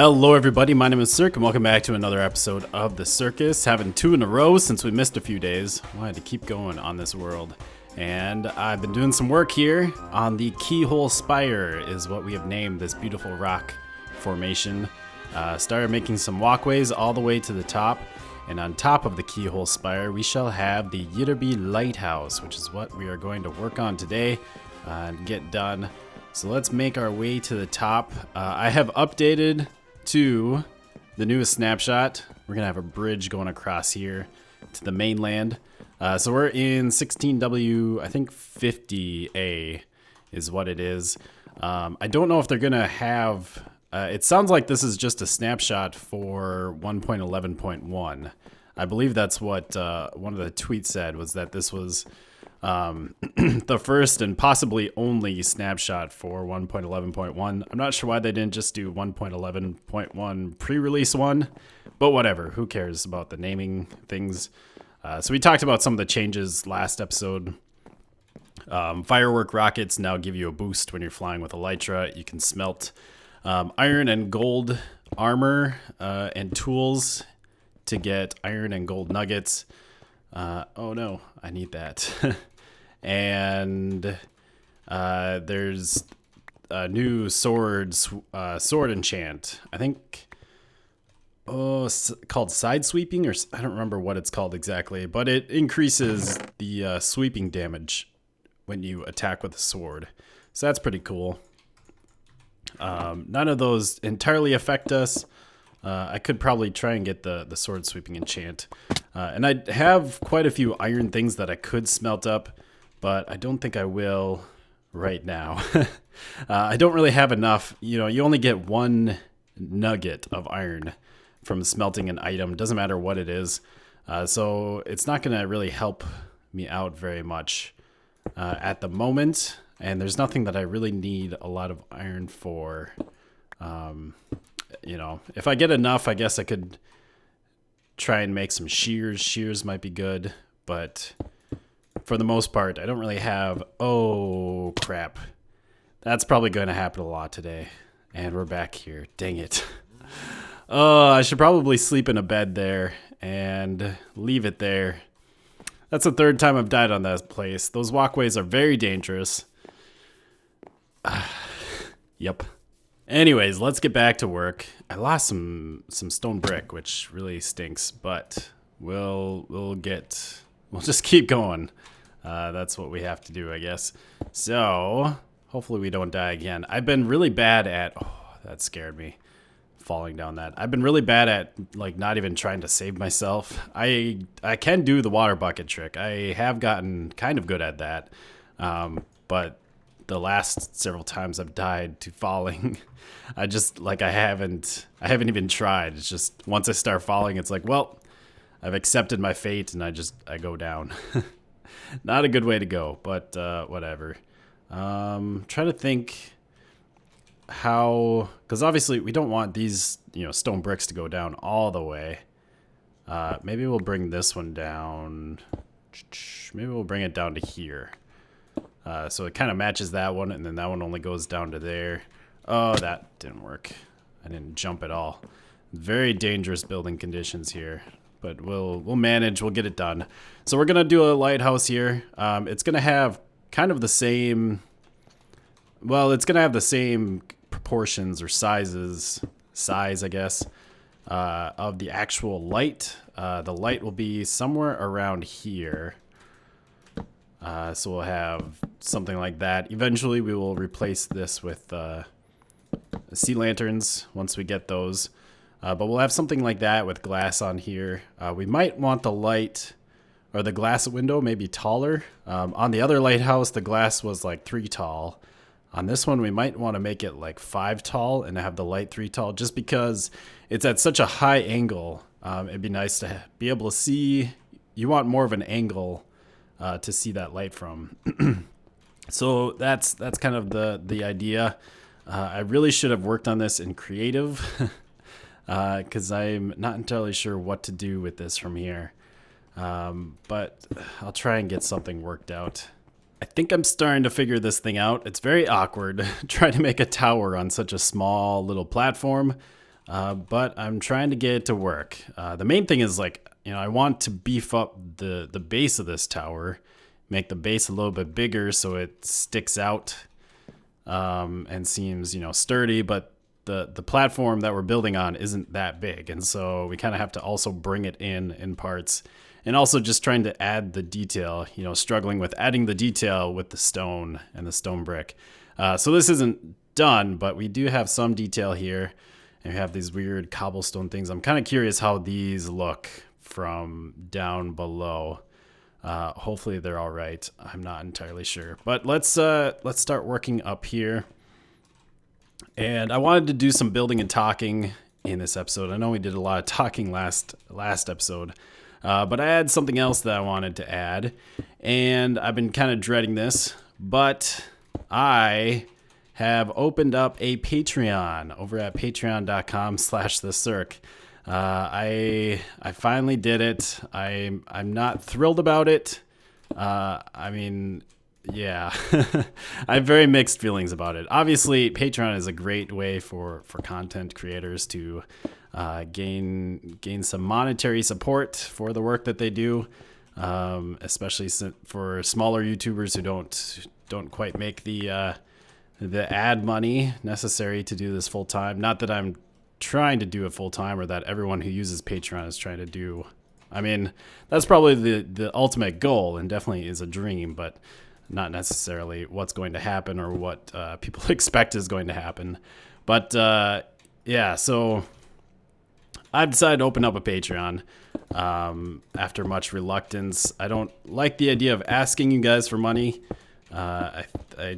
Hello everybody, my name is Sirk and welcome back to another episode of the Sirhcus. Having two in a row since we missed a few days. Wanted to keep going on this world. And I've been doing some work here on the Keyhole Spire is what we have named this beautiful rock formation. Started making some walkways all the way to the top. And on top of the Keyhole Spire we shall have the Ytterby Lighthouse, which is what we are going to work on today and get done. So let's make our way to the top. I have updated to the newest snapshot. We're gonna have a bridge going across here to the mainland. So we're in 16W, I think 50A is what it is. I don't know if they're gonna have, it sounds like this is just a snapshot for 1.11.1. I believe that's what one of the tweets said, was that this was the first and possibly only snapshot for 1.11.1. I'm not sure why they didn't just do 1.11.1 pre-release one, but whatever. Who cares about the naming things? So we talked about some of the changes last episode. Firework rockets now give you a boost when you're flying with Elytra. You can smelt iron and gold armor and tools to get iron and gold nuggets. Oh no, I need that. And there's a new sword enchant. I think called side sweeping, or I don't remember what it's called exactly, but it increases the sweeping damage when you attack with a sword. So that's pretty cool. None of those entirely affect us. I could probably try and get the sword sweeping enchant. And I have quite a few iron things that I could smelt up, but I don't think I will right now. I don't really have enough. You know, you only get one nugget of iron from smelting an item. Doesn't matter what it is. So it's not going to really help me out very much at the moment. And there's nothing that I really need a lot of iron for. You know, if I get enough, I guess I could try and make some shears. Shears might be good, but for the most part, I don't really have... Oh, crap. That's probably going to happen a lot today. And we're back here. Dang it. I should probably sleep in a bed there and leave it there. That's the third time I've died on that place. Those walkways are very dangerous. Yep. Anyways, let's get back to work. I lost some stone brick, which really stinks, but we'll just keep going. That's what we have to do, I guess. So hopefully we don't die again. I've been really bad at, oh, that scared me, falling down that. I've been really bad at like not even trying to save myself. I can do the water bucket trick. I have gotten kind of good at that, but the last several times I've died to falling, I haven't even tried. It's just once I start falling, it's like, well, I've accepted my fate and I go down. Not a good way to go, but whatever. Trying to think how, because obviously we don't want these, stone bricks to go down all the way. Maybe we'll bring this one down. Maybe we'll bring it down to here. So it kind of matches that one, and then that one only goes down to there. Oh, that didn't work. I didn't jump at all. Very dangerous building conditions here, but we'll manage. We'll get it done. So we're gonna do a lighthouse here. It's gonna have kind of the same. Well, it's gonna have the same proportions or size, I guess, of the actual light. The light will be somewhere around here. So we'll have something like that. Eventually we will replace this with sea lanterns once we get those. But we'll have something like that with glass on here. We might want the light or the glass window maybe taller. On the other lighthouse, the glass was like 3 tall. On this one, we might want to make it like 5 tall and have the light 3 tall, just because it's at such a high angle. It'd be nice to be able to see. You want more of an angle to see that light from. So that's kind of the idea. I really should have worked on this in creative because I'm not entirely sure what to do with this from here. But I'll try and get something worked out. I think I'm starting to figure this thing out. It's very awkward trying to make a tower on such a small little platform. but I'm trying to get it to work. The main thing is like, I want to beef up the base of this tower, make the base a little bit bigger so it sticks out and seems, sturdy, but the platform that we're building on isn't that big. And so we kind of have to also bring it in parts, and also just trying to add the detail, struggling with adding the detail with the stone and the stone brick. So this isn't done, but we do have some detail here. And we have these weird cobblestone things. I'm kind of curious how these look from down below. Hopefully they're all right. I'm not entirely sure, but let's start working up here. And I wanted to do some building and talking in this episode. I know we did a lot of talking last episode, but I had something else that I wanted to add, and I've been kind of dreading this, but I have opened up a Patreon over at patreon.com/thesirc. I finally did it. I'm not thrilled about it. Yeah, I have very mixed feelings about it. Obviously, Patreon is a great way for content creators to gain some monetary support for the work that they do, especially for smaller YouTubers who don't quite make the ad money necessary to do this full time. Not that I'm trying to do it full time, or that everyone who uses Patreon is trying to do. I mean, that's probably the ultimate goal, and definitely is a dream, but not necessarily what's going to happen or what people expect is going to happen. But yeah, so I've decided to open up a Patreon after much reluctance. I don't like the idea of asking you guys for money. I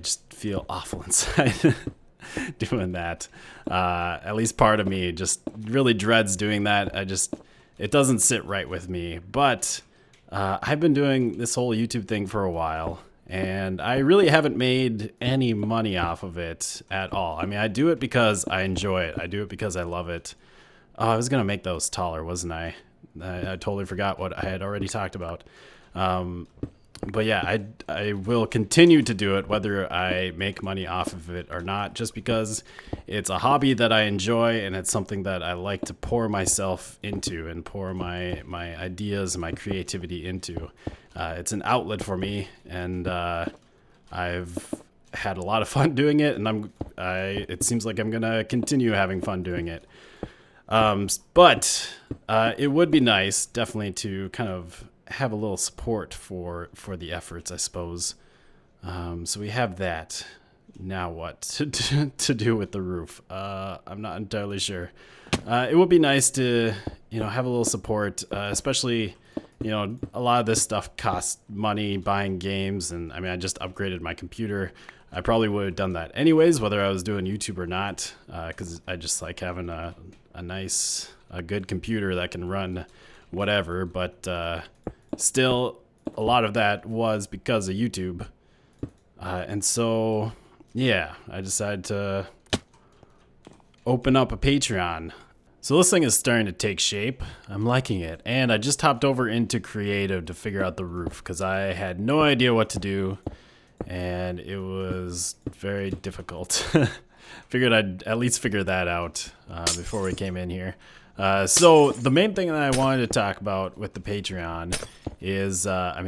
just feel awful inside doing that. At least part of me just really dreads doing that. It doesn't sit right with me. But I've been doing this whole YouTube thing for a while, and I really haven't made any money off of it at all. I mean, I do it because I enjoy it. I do it because I love it. Oh, I was going to make those taller, wasn't I? I totally forgot what I had already talked about. But yeah, I will continue to do it whether I make money off of it or not, just because it's a hobby that I enjoy, and it's something that I like to pour myself into and pour my ideas and my creativity into. It's an outlet for me, and I've had a lot of fun doing it, and it seems like I'm gonna continue having fun doing it. But it would be nice, definitely, to kind of have a little support for the efforts, I suppose. So we have that. Now what to do with the roof? I'm not entirely sure. It would be nice to, have a little support, especially, a lot of this stuff costs money, buying games, and I mean, I just upgraded my computer. I probably would have done that anyways, whether I was doing YouTube or not, because I just like having a good computer that can run whatever. But still, a lot of that was because of YouTube. And so, yeah, I decided to open up a Patreon. So this thing is starting to take shape. I'm liking it. And I just hopped over into creative to figure out the roof, because I had no idea what to do, and it was very difficult. Figured I'd at least figure that out before we came in here. So the main thing that I wanted to talk about with the Patreon is,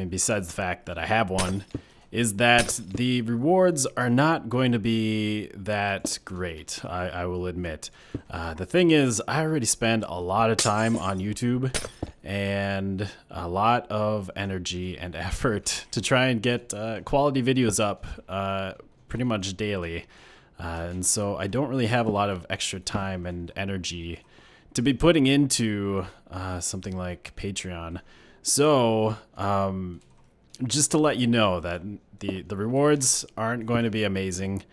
besides the fact that I have one, is that the rewards are not going to be that great, I will admit. The thing is, I already spend a lot of time on YouTube and a lot of energy and effort to try and get quality videos up pretty much daily. And so I don't really have a lot of extra time and energy to be putting into something like Patreon. So just to let you know that the rewards aren't going to be amazing.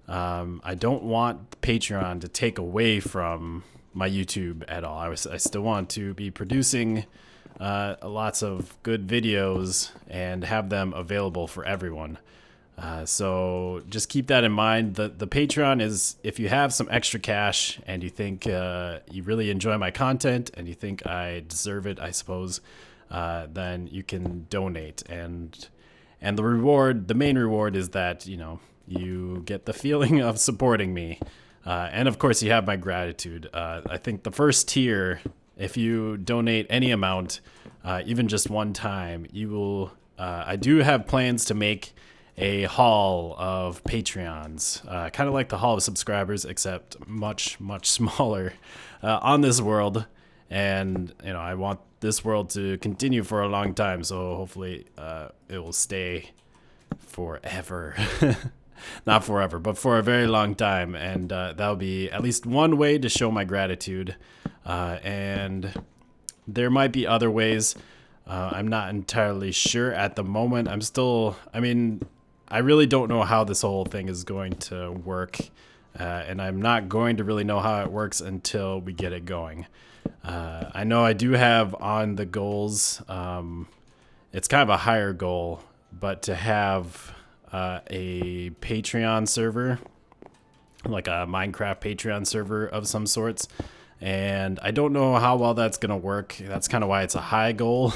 I don't want Patreon to take away from my YouTube at all. I still want to be producing lots of good videos and have them available for everyone. So just keep that in mind. The Patreon is, if you have some extra cash and you think you really enjoy my content and you think I deserve it, I suppose, then you can donate. And the main reward is that, you get the feeling of supporting me. And of course, you have my gratitude. I think the first tier, if you donate any amount, even just one time, you will. I do have plans to make a hall of Patreons, kind of like the hall of subscribers, except much, much smaller on this world. And, you know, I want this world to continue for a long time, so hopefully it will stay forever. Not forever, but for a very long time. And that'll be at least one way to show my gratitude. And there might be other ways. I'm not entirely sure at the moment. I really don't know how this whole thing is going to work. And I'm not going to really know how it works until we get it going. I know I do have on the goals, it's kind of a higher goal, but to have a Patreon server, like a Minecraft Patreon server of some sorts. And I don't know how well that's going to work. That's kind of why it's a high goal.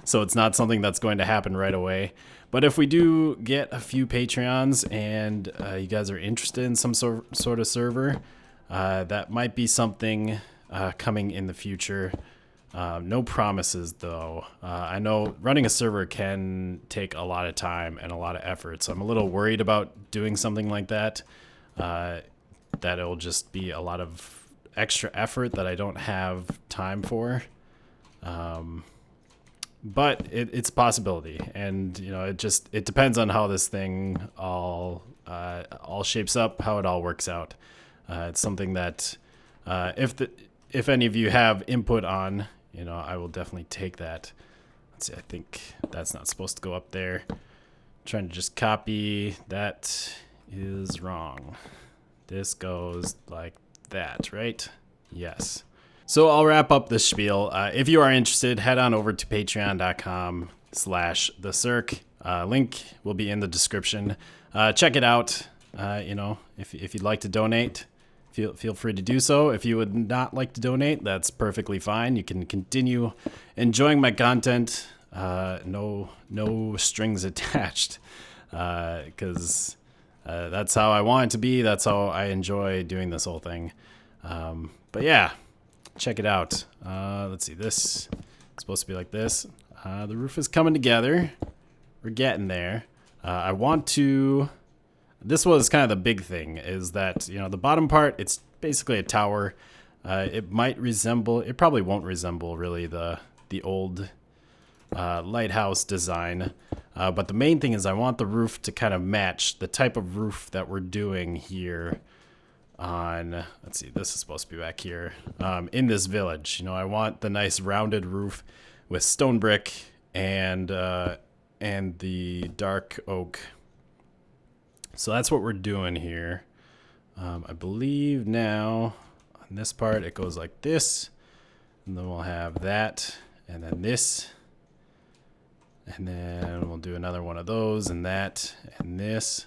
So it's not something that's going to happen right away. But if we do get a few Patreons and you guys are interested in some sort of server, that might be something coming in the future. No promises, though. I know running a server can take a lot of time and a lot of effort, so I'm a little worried about doing something like that. That it'll just be a lot of extra effort that I don't have time for. But it's a possibility, and you know, it depends on how this thing all shapes up, how it all works out. It's something that if any of you have input on, you know, I will definitely take that. Let's see, I think that's not supposed to go up there. I'm trying to just copy. That is wrong. This goes like that, right? Yes. So I'll wrap up this spiel. If you are interested, head on over to patreon.com/thecirc. Link will be in the description. Check it out. You know, if you'd like to donate, feel free to do so. If you would not like to donate, that's perfectly fine. You can continue enjoying my content. No strings attached. Because that's how I want it to be. That's how I enjoy doing this whole thing. But yeah, check it out. Let's see. This is supposed to be like this. The roof is coming together. We're getting there. I want to... This was kind of the big thing, is that, you know, the bottom part, it's basically a tower. It probably won't resemble really the old Lighthouse design. But the main thing is I want the roof to kind of match the type of roof that we're doing here on, let's see, this is supposed to be back here, in this village. You know, I want the nice rounded roof with stone brick and the dark oak. So that's what we're doing here. I believe now on this part it goes like this, and then we'll have that, and then this, and then we'll do another one of those, and that, and this.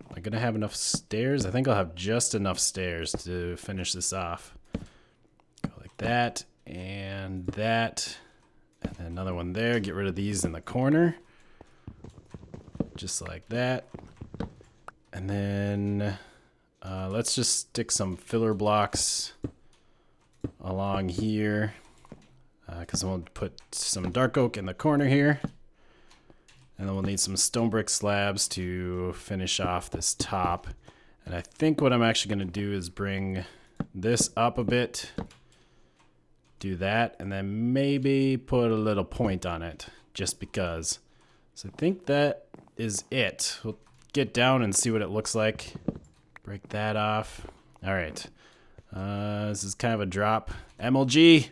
Am I gonna have enough stairs? I think I'll have just enough stairs to finish this off. Go like that, and then another one there. Get rid of these in the corner. Just like that. And then let's just stick some filler blocks along here, because we'll put some dark oak in the corner here. And then we'll need some stone brick slabs to finish off this top. And I think what I'm actually going to do is bring this up a bit, do that, and then maybe put a little point on it, just because. So I think that is it. We'll get down and see what it looks like. Break that off. All right. This is kind of a drop. MLG,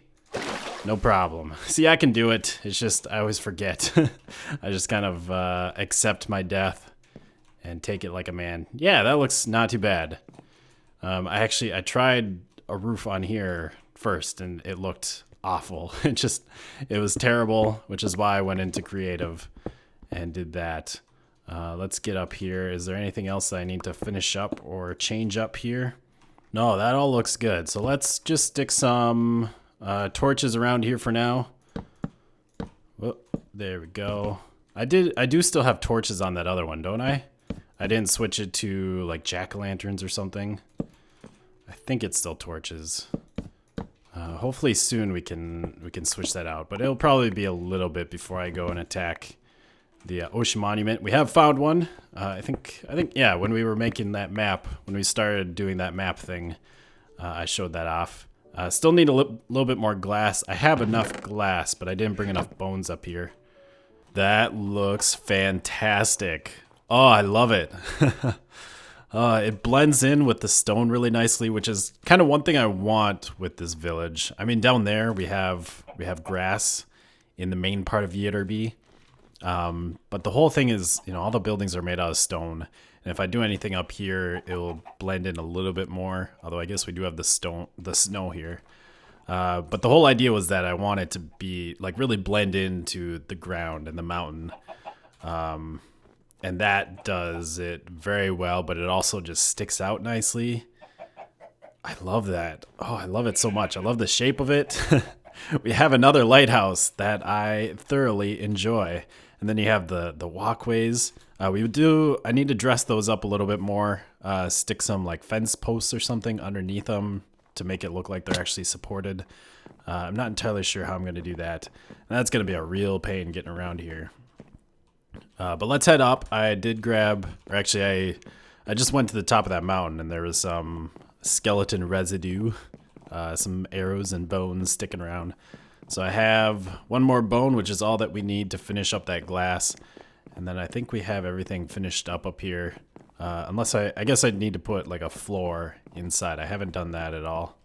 no problem. See, I can do it. It's just I always forget. I just kind of accept my death and take it like a man. Yeah, that looks not too bad. I tried a roof on here first, and it looked awful. It was terrible, which is why I went into creative and did that. Let's get up here. Is there anything else that I need to finish up or change up here? No, that all looks good. So let's just stick some torches around here for now. Whoop, there we go. I do still have torches on that other one, don't I? I didn't switch it to like jack-o'-lanterns or something. I think it's still torches. Hopefully soon we can switch that out, but it'll probably be a little bit before I go and attack the ocean monument. We have found one. I think yeah, when we were making that map, when we started doing that map thing, I showed that off. Still need a little bit more glass. I have enough glass, but I didn't bring enough bones up here. That looks fantastic. Oh, I love it. It blends in with the stone really nicely, which is kind of one thing I want with this village. I mean, down there we have grass in the main part of Ytterby. But the whole thing is, you know, all the buildings are made out of stone. And if I do anything up here, it'll blend in a little bit more. Although I guess we do have the snow here. But the whole idea was that I want it to be like really blend into the ground and the mountain. And that does it very well, but it also just sticks out nicely. I love that. Oh, I love it so much. I love the shape of it. We have another lighthouse that I thoroughly enjoy. And then you have the walkways. I need to dress those up a little bit more. Stick some like fence posts or something underneath them to make it look like they're actually supported. I'm not entirely sure how I'm going to do that. And that's going to be a real pain getting around here. But let's head up. I did grab, or actually I just went to the top of that mountain and there was some skeleton residue, some arrows and bones sticking around. So I have one more bone, which is all that we need to finish up that glass. And then I think we have everything finished up here. Unless I guess I'd need to put like a floor inside. I haven't done that at all.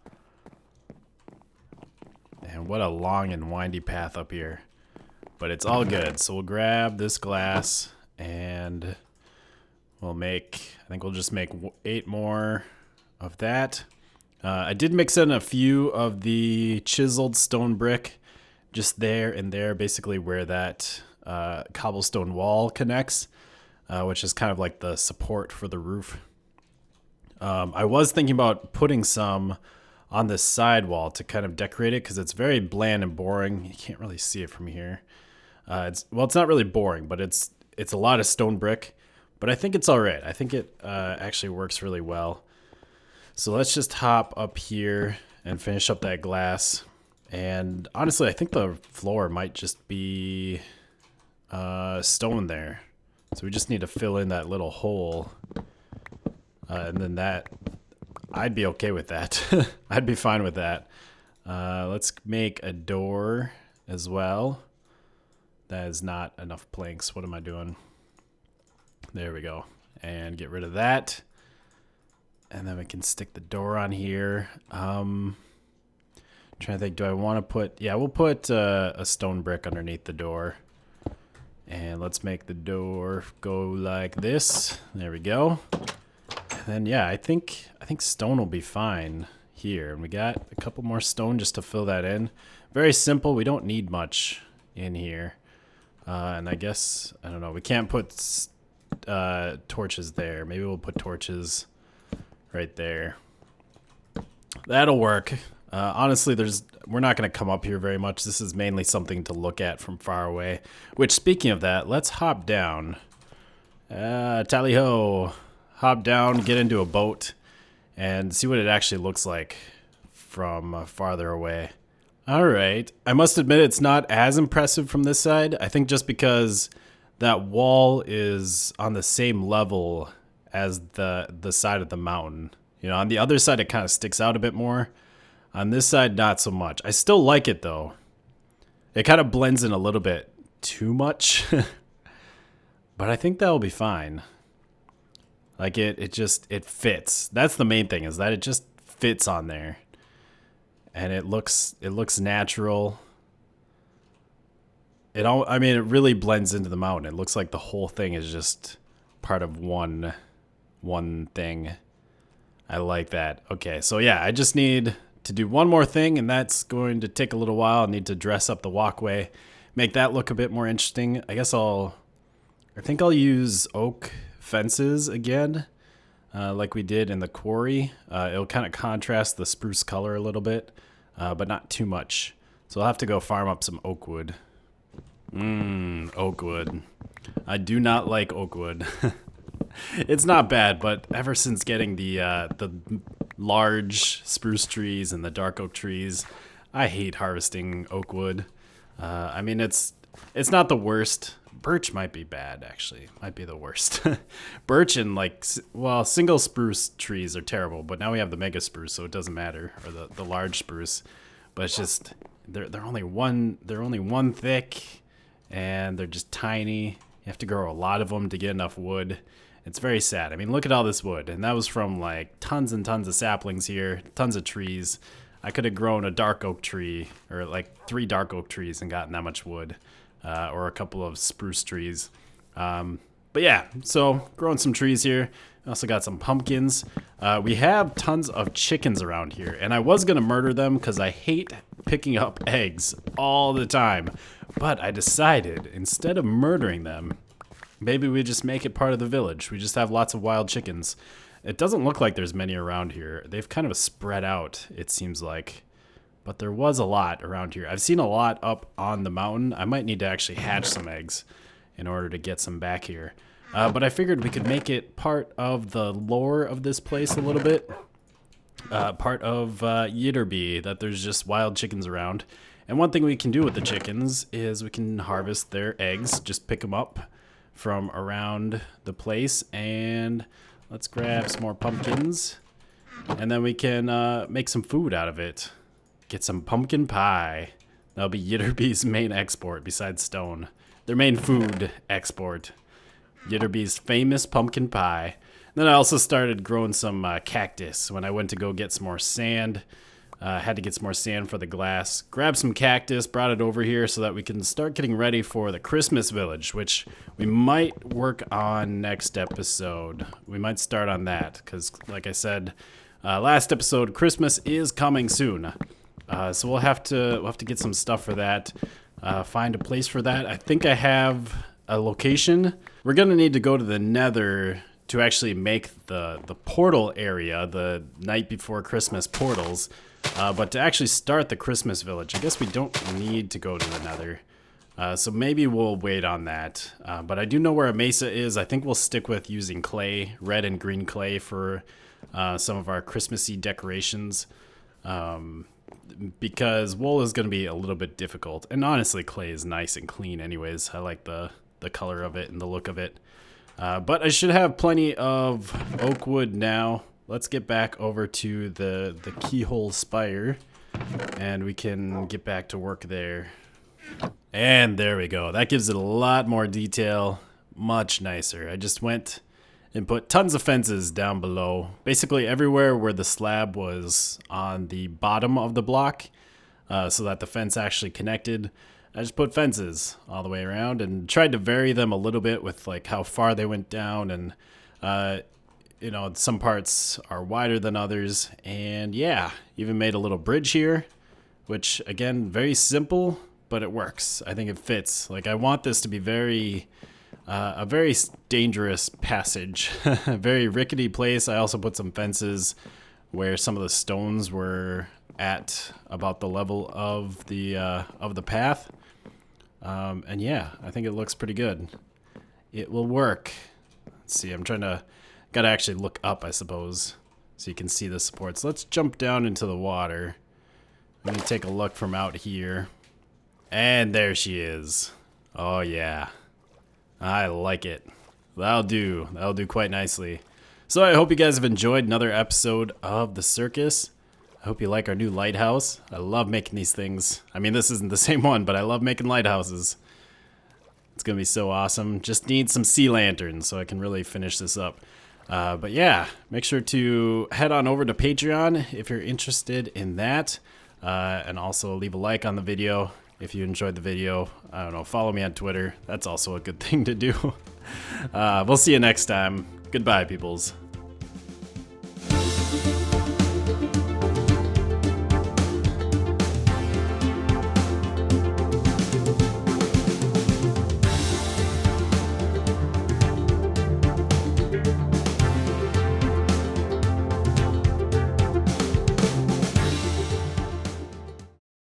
And what a long and windy path up here. But it's all good. So we'll grab this glass and we'll make, I think we'll just make 8 more of that. I did mix in a few of the chiseled stone brick just there and there, basically where that cobblestone wall connects, which is kind of like the support for the roof. I was thinking about putting some on the side wall to kind of decorate it because it's very bland and boring. You can't really see it from here. It's not really boring, but it's a lot of stone brick, but I think it's all right. I think it actually works really well. So let's just hop up here and finish up that glass. And honestly, I think the floor might just be stone there. So we just need to fill in that little hole. And then I'd be okay with that. I'd be fine with that. Let's make a door as well. That is not enough planks. What am I doing? There we go. And get rid of that. And then we can stick the door on here. Trying to think, do I want to put... Yeah, we'll put a stone brick underneath the door. And let's make the door go like this. There we go. And then, yeah, I think stone will be fine here. And we got a couple more stone just to fill that in. Very simple. We don't need much in here. And I guess, I don't know, we can't put torches there. Maybe we'll put torches right there. That'll work. Honestly, we're not going to come up here very much. This is mainly something to look at from far away. Which, speaking of that, let's hop down. Tally-ho. Hop down, get into a boat, and see what it actually looks like from farther away. Alright, I must admit it's not as impressive from this side. I think just because that wall is on the same level as the side of the mountain. You know, on the other side it kind of sticks out a bit more. On this side, not so much. I still like it though. It kind of blends in a little bit too much. But I think that'll be fine. Like it fits. That's the main thing, is that it just fits on there. And it looks natural. I mean, it really blends into the mountain. It looks like the whole thing is just part of one thing. I like that. Okay, so yeah, I just need to do one more thing, and that's going to take a little while. I need to dress up the walkway, make that look a bit more interesting. I think I'll use oak fences again, like we did in the quarry. It'll kind of contrast the spruce color a little bit, but not too much. So I'll have to go farm up some oak wood. Oak wood. I do not like oak wood. It's not bad, but ever since getting the large spruce trees and the dark oak trees. I hate harvesting oak wood. I mean, it's not the worst. Birch might be bad, actually. Might be the worst. Birch and single spruce trees are terrible, but now we have the mega spruce, so it doesn't matter, or the large spruce. But it's just they're only one thick, and they're just tiny. You have to grow a lot of them to get enough wood. It's very sad. I mean, look at all this wood, and that was from like tons and tons of saplings here, tons of trees. I could have grown a dark oak tree, or like 3 dark oak trees, and gotten that much wood. Or a couple of spruce trees. But yeah, so growing some trees here. Also got some pumpkins. We have tons of chickens around here, and I was gonna murder them because I hate picking up eggs all the time. But I decided, instead of murdering them, maybe we just make it part of the village. We just have lots of wild chickens. It doesn't look like there's many around here. They've kind of spread out, it seems like. But there was a lot around here. I've seen a lot up on the mountain. I might need to actually hatch some eggs in order to get some back here. But I figured we could make it part of the lore of this place a little bit. Part of Ytterby, that there's just wild chickens around. And one thing we can do with the chickens is we can harvest their eggs. Just pick them up from around the place. And let's grab some more pumpkins. And then we can make some food out of it. Get some pumpkin pie. That'll be Ytterby's main export besides stone. Their main food export. Ytterby's famous pumpkin pie. And then I also started growing some cactus when I went to go get some more sand. Had to get some more sand for the glass. Grabbed some cactus, brought it over here so that we can start getting ready for the Christmas village, which we might work on next episode. We might start on that because, like I said, last episode, Christmas is coming soon. So we'll have to get some stuff for that. Find a place for that. I think I have a location. We're gonna need to go to the Nether to actually make the portal area, the night before Christmas portals. But to actually start the Christmas village, I guess we don't need to go to the Nether. So maybe we'll wait on that. But I do know where a mesa is. I think we'll stick with using clay, red and green clay for some of our Christmassy decorations. Because wool is going to be a little bit difficult. And honestly, clay is nice and clean anyways. I like the color of it and the look of it. But I should have plenty of oak wood now. Let's get back over to the keyhole spire. And we can get back to work there. And there we go. That gives it a lot more detail. Much nicer. I just went and put tons of fences down below. Basically everywhere where the slab was on the bottom of the block, so that the fence actually connected. I just put fences all the way around and tried to vary them a little bit with like how far they went down, and you know, some parts are wider than others. And yeah, even made a little bridge here, which again, very simple, but it works. I think it fits. Like I want this to be a very dangerous passage, a very rickety place. I also put some fences where some of the stones were at about the level of the path. And yeah, I think it looks pretty good. It will work. Let's see, gotta actually look up, I suppose, so you can see the supports. Let's jump down into the water. Let me take a look from out here. And there she is. Oh yeah. I like it. That'll do quite nicely. So I hope you guys have enjoyed another episode of the Sirhcus. I hope you like our new lighthouse. I love making these things. I mean, this isn't the same one, but I love making lighthouses. It's gonna be so awesome. Just need some sea lanterns so I can really finish this up. But yeah, make sure to head on over to Patreon if you're interested in that. And also leave a like on the video if you enjoyed the video. I don't know, follow me on Twitter. That's also a good thing to do. We'll see you next time. Goodbye, peoples.